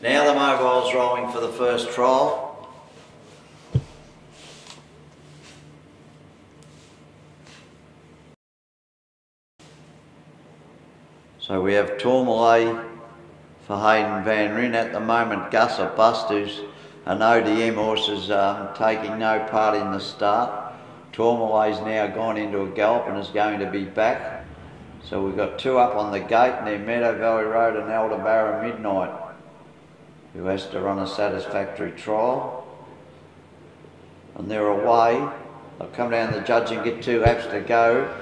Now the mobile's rolling for the first trial. So we have Tourmalet for Hayden Van Ryn. At the moment, Gus or Bust, who's an ODM horse, is taking no part in the start. Tourmalet's now gone into a gallop and is going to be back. So we've got two up on the gate, and they're Meadow Valley Road and Aldebarra Midnight, who has to run a satisfactory trial. And they're away. They'll come down the judge and get 2 laps to go.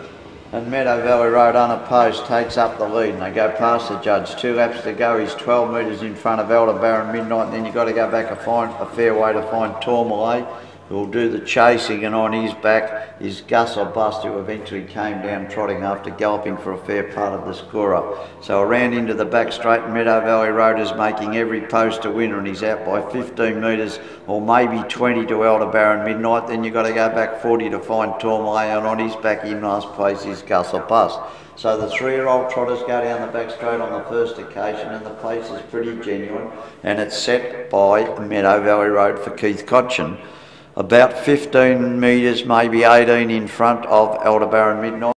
And Meadow Valley Road unopposed takes up the lead, and they go past the judge. 2 laps to go. He's 12 metres in front of Aldebarra Midnight, and then you've got to go back a fair way to find Tourmalet, who will do the chasing, and on his back is Gus or Bust, who eventually came down trotting after galloping for a fair part of the score-up. So around into the back straight, Meadow Valley Road is making every post a winner, and he's out by 15 metres or maybe 20 to Aldebarra Midnight. Then you've got to go back 40 to find Tourmalet, and on his back in last place is Gus or Bust. So the 3-year-old trotters go down the back straight on the first occasion, and the pace is pretty genuine, and it's set by Meadow Valley Road for Keith Cotchin. About 15 metres, maybe 18 in front of Aldebarra Midnight.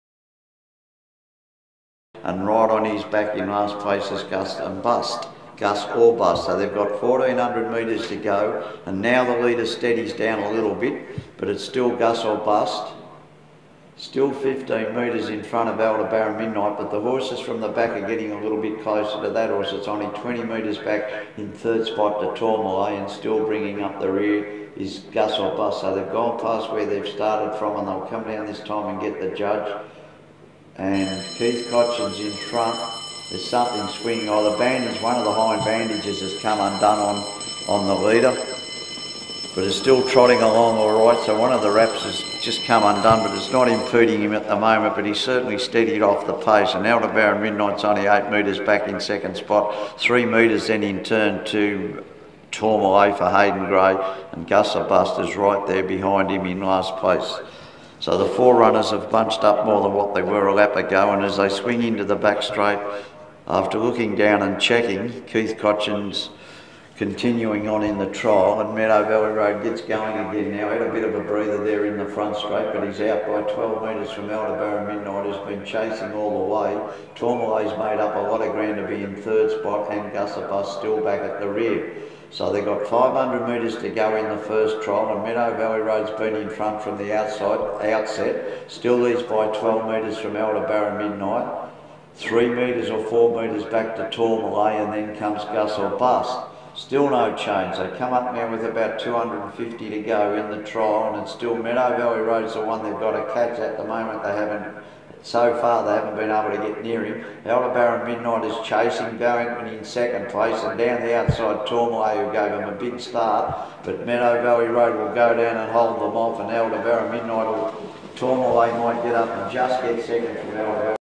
And right on his back in last place is Gus or Bust. So they've got 1400 metres to go, and now the leader steadies down a little bit, but it's still Gus or Bust. Still 15 metres in front of Aldebarra Midnight, but the horses from the back are getting a little bit closer to that horse. It's only 20 metres back in third spot to Tourmalet, and still bringing up the rear is Gus or Bust. So they've gone past where they've started from, and they'll come down this time and get the judge. And Keith Cotchin's in front. There's something swinging. Oh, the bandage, one of the hind bandages has come undone on the leader, but is still trotting along all right. So one of the wraps has just come undone, but it's not impeding him at the moment, but he's certainly steadied off the pace. And Aldebarra Midnight's only 8 metres back in second spot, 3 metres then in turn to Tourmalet for Hayden Gray, and Gus or Bust is right there behind him in last place. So the 4 runners have bunched up more than what they were a lap ago, and as they swing into the back straight, after looking down and checking, Keith Cotchin's continuing on in the trial, and Meadow Valley Road gets going again now. Had a bit of a breather there in the front straight, but he's out by 12 metres from Aldebarra Midnight, who's been chasing all the way. Tourmalet's made up a lot of ground to be in third spot, and Gus or Bust still back at the rear. So they've got 500 metres to go in the first trial, and Meadow Valley Road's been in front from the outset. Still leads by 12 metres from Aldebarra Midnight. 3 metres or 4 metres back to Tourmalet, and then comes Gus or Bust. Still no change. They come up now with about 250 to go in the trial, and it's still Meadow Valley Road's the one they've got to catch at the moment. So far they haven't been able to get near him. Aldebarra Midnight is chasing, going in second place, and down the outside Tourmalet, who gave him a big start, but Meadow Valley Road will go down and hold them off, and Aldebarra Midnight, Tourmalet might get up and just get second from Aldebarra.